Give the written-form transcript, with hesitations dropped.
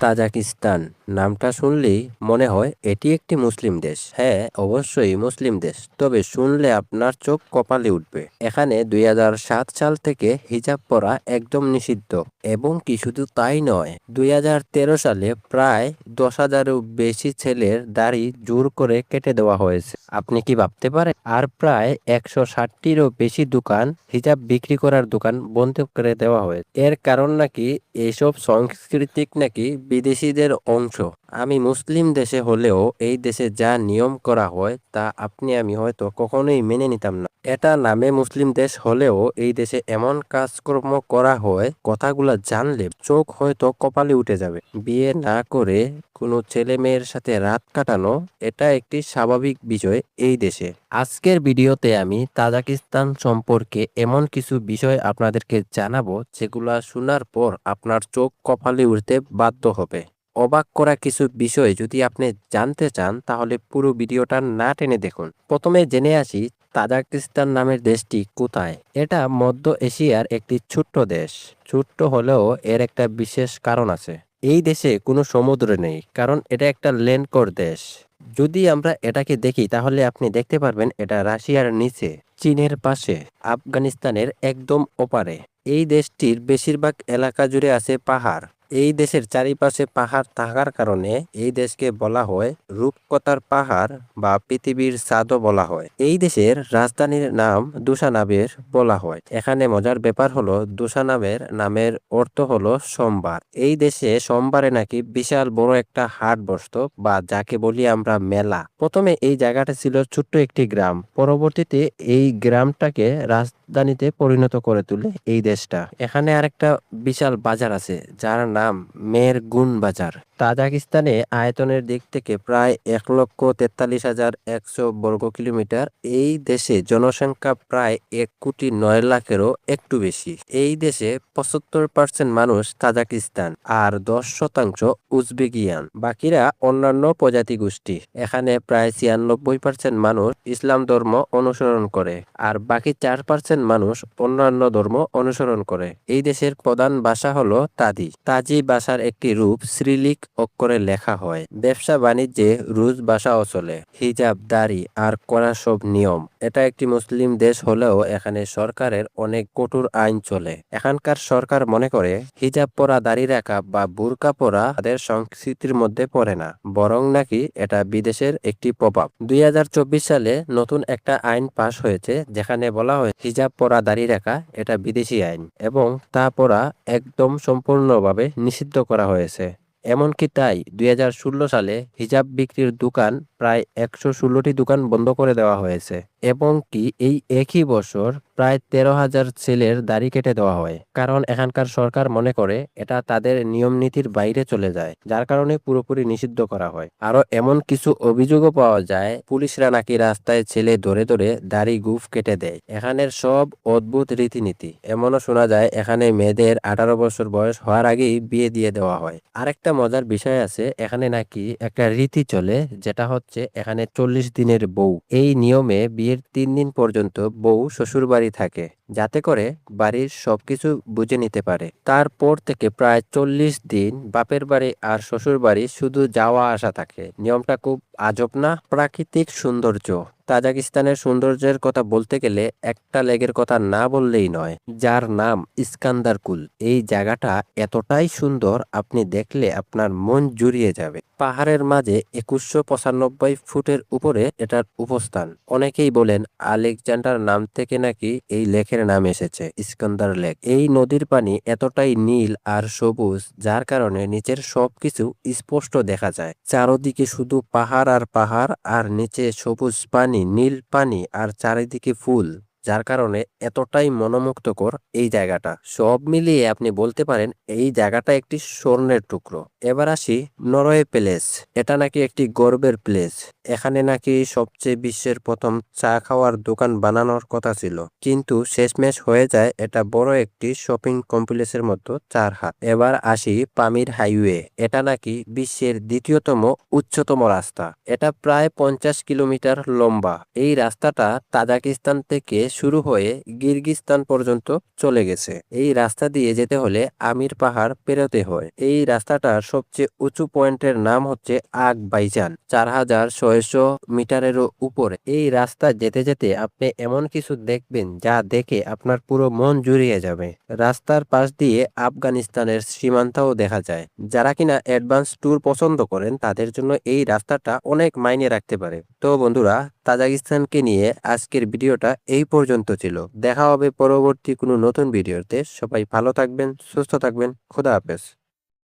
Tajikistan নামটা শুনলেই মনে হয় এটি একটি মুসলিম দেশ। হ্যাঁ, অবশ্যই মুসলিম দেশ, তবে শুনলে আপনার চোখ কপালে উঠবে। এখানে ২০০৭ সাল থেকে হিজাব পরা একদম নিষিদ্ধ, এবং কি শুধু তাই নয়, ২০১৩ সালে প্রায় ১০,০০০-এরও বেশি ছেলের দাড়ি জোর করে কেটে দেওয়া হয়েছে। আপনি কি ভাবতে পারেন? আর প্রায় ১৬০-টিরও বেশি দোকান, হিজাব বিক্রি করার দোকান বন্ধ করে দেওয়া হয়েছে। এর কারণ নাকি এইসব সাংস্কৃতিক নাকি বিদেশিদের অংশ। আমি মুসলিম দেশে হলেও এই দেশে যা নিয়ম করা হয় তা আপনি আমি হয়তো কখনোই মেনে নিতাম না। এটা নামে মুসলিম দেশ হলেও এই দেশে এমন কাজকর্ম করা হয়, কথাগুলো জানলে চোখ হয়তো কপালে উঠে যাবে। বিয়ে না করে কোনো ছেলে মেয়ের সাথে রাত কাটানো এটা একটি স্বাভাবিক বিষয় এই দেশে। আজকের ভিডিওতে আমি তাজিকিস্তান সম্পর্কে এমন কিছু বিষয় আপনাদেরকে জানাবো যেগুলা শোনার পর আপনার চোখ কপালে উঠতে বাধ্য হবে। অবাক করা কিছু বিষয় যদি আপনি জানতে চান তাহলে পুরো ভিডিওটা না টেনে দেখুন। প্রথমে জেনে আসি তাজিকিস্তান নামের দেশটি কোথায়। এটা মধ্য এশিয়ার একটি ছোট্ট দেশ। ছোট্ট হলেও এর একটা বিশেষ কারণ আছে। এই দেশে কোনো সমুদ্র নেই, কারণ এটা একটা ল্যান্ডকর দেশ। যদি আমরা এটাকে দেখি তাহলে আপনি দেখতে পারবেন এটা রাশিয়ার নিচে, চীনের পাশে, আফগানিস্তানের একদম ওপারে। এই দেশটির বেশিরভাগ এলাকা জুড়ে আছে পাহাড়। এই দেশের চারিপাশে পাহাড় থাকার কারণে এই দেশকে বলা হয় রূপকথার পাহাড় বা পৃথিবীর ছাদও বলা হয়। এই দেশের রাজধানীর নাম দুশানবের বলা হয়। এখানে মজার ব্যাপার হলো দুশানবের নামের অর্থ হলো সোমবার। এই দেশে সোমবারে নাকি বিশাল বড় একটা হাট বসতো, বা যাকে বলি আমরা মেলা। প্রথমে এই জায়গাটা ছিল ছোট্ট একটি গ্রাম, পরবর্তীতে এই গ্রামটাকে রাজধানীতে পরিণত করে তোলে এই দেশটা। এখানে আরেকটা বিশাল বাজার আছে যার নাম মেরগুন বাজার। তাজিকিস্তানে আয়তনের দিক থেকে প্রায় ১,৪৩,১০০ বর্গ কিলোমিটার। এই দেশে জনসংখ্যা প্রায় ১,৯,০০,০০০-এরও একটু বেশি। এই দেশে ৭৫% মানুষ তাজিকিস্তান আর ১০% উজবেকিয়ান, বাকিরা অন্যান্য প্রজাতি গোষ্ঠী। এখানে প্রায় ৯৬% মানুষ ইসলাম ধর্ম অনুসরণ করে আর বাকি ৪% মানুষ অন্যান্য ধর্ম অনুসরণ করে। এই দেশের প্রধান ভাষা হলো তাজি ভাষার একটি রূপ সিরিলিক অক্ষরে লেখা হয়। ব্যবসা বাণিজ্যে রুশ ভাষাও চলে। হিজাব, দাড়ি আর কড়া সব নিয়ম। এটা একটি মুসলিম দেশ হলেও এখানে সরকারের অনেক কঠোর আইন চলে। এখানকার সরকার মনে করে হিজাব পরা, দাড়ি রাখা বা বুরকা পরা তাদের সংস্কৃতির মধ্যে পড়ে না, বরং নাকি এটা বিদেশের একটি প্রভাব। ২০২৪ সালে নতুন একটা আইন পাশ হয়েছে যেখানে বলা হয় হিজাব পরা, দাড়ি রাখা এটা বিদেশি আইন এবং তা পরা একদম সম্পূর্ণভাবে নিষিদ্ধ করা হয়েছে। এমনকি তাই ২০১৬ সালে হিজাব বিক্রির দোকান প্রায় ১১৬টি দোকান বন্ধ করে দেওয়া হয়েছে, এবং কি এই একই বছর প্রায় ১৩,০০০ ছেলের দাড়ি কেটে দেওয়া হয়, কারণ এখানকার সরকার মনে করে এটা তাদের নিয়ম নীতির বাইরে চলে যায়, যার কারণে পুরোপুরি নিষিদ্ধ করা হয়। আরো এমন কিছু অভিযোগও পাওয়া যায়, পুলিশরা নাকি রাস্তায় ছেলে ধরে ধরে দাড়ি গুফ কেটে দেয়। এখানের সব অদ্ভুত রীতিনীতি। এমনও শোনা যায় এখানে মেয়েদের ১৮ বছর বয়স হওয়ার আগেই বিয়ে দিয়ে দেওয়া হয়। আরেকটা মজার বিষয় আছে, এখানে নাকি একটা রীতি চলে যেটা হচ্ছে এখানে ৪০ দিনের বউ। এই নিয়মে বিয়ের ৩ দিন পর্যন্ত বউ শ্বশুর বাড়ি থাকে, যাতে করে বাড়ির সবকিছু বুঝে নিতে পারে। তারপর থেকে প্রায় ৪০ দিন বাপের বাড়ি আর শ্বশুর বাড়ি শুধু যাওয়া আসা থাকে। নিয়মটা খুব আজব না? প্রাকৃতিক সৌন্দর্য। তাজিকিস্তানের সৌন্দর্যের কথা বলতে গেলে একটা লেকের কথা না বললেই নয়, যার নাম ইস্কান্দারকুল। এই জায়গাটা এতটাই সুন্দর, আপনি দেখলে আপনার মন জুড়িয়ে যাবে। পাহাড়ের মাঝে ২১৯৫ ফুটের উপরে এটার উপস্থান। অনেকেই বলেন আলেকজান্ডার নাম থেকে নাকি এই লেকের নাম এসেছে, ইস্কান্দার লেক। এই নদীর পানি এতটাই নীল আর সবুজ, যার কারণে নিচের সবকিছু স্পষ্ট দেখা যায়। চারদিকে শুধু পাহাড় আর পাহাড়, আর নিচে সবুজ পানি, নীল পানি আর চারিদিকে ফুল, যার কারণে এতটাই মনোমুগ্ধকর এই জায়গাটা। সব মিলিয়ে আপনি বলতে পারেন এই জায়গাটা একটি স্বর্ণের টুকরো। এবার আসি নরওয়ে প্লেস। এটা নাকি একটি গর্বের প্লেস। এখানে নাকি সবচেয়ে বিশ্বের প্রথম চা খাওয়ার দোকান বানানোর কথা ছিল, কিন্তু শেষমেশ হয়ে যায় এটা বড় একটি শপিং কমপ্লেক্সের মতো ৪ হাত। এবার আসি পামির হাইওয়ে। এটা নাকি বিশ্বের দ্বিতীয়তম উচ্চতম রাস্তা। এটা প্রায় ৫০ কিলোমিটার লম্বা। এই রাস্তাটা তাজিকিস্তান থেকে শুরু হয়ে কিরগিজস্তান পর্যন্ত চলে গেছে। এই রাস্তা দিয়ে যেতে হলে আমির পাহাড় পেরোতে হয়। এই রাস্তাটার সবচেয়ে উঁচু পয়েন্টের নাম হচ্ছে আকবাইজান, 4600 মিটারেরও উপরে। এই রাস্তা যেতে যেতে আপনি এমন কিছু দেখবেন যা দেখে আপনার পুরো মন জুড়িয়ে যাবে। রাস্তার পাশ দিয়ে আফগানিস্তানের সীমান্তও দেখা যায়। যারা কিনা অ্যাডভান্স ট্যুর পছন্দ করেন তাদের জন্য এই রাস্তাটা অনেক মাইনে রাখতে পারে। তো বন্ধুরা, তাজিকিস্তানকে নিয়ে আজকের ভিডিওটা এই পর্যন্ত ছিল। দেখা হবে পরবর্তী কোনো নতুন ভিডিওতে। সবাই ভালো থাকবেন, সুস্থ থাকবেন। খোদা হাফেজ।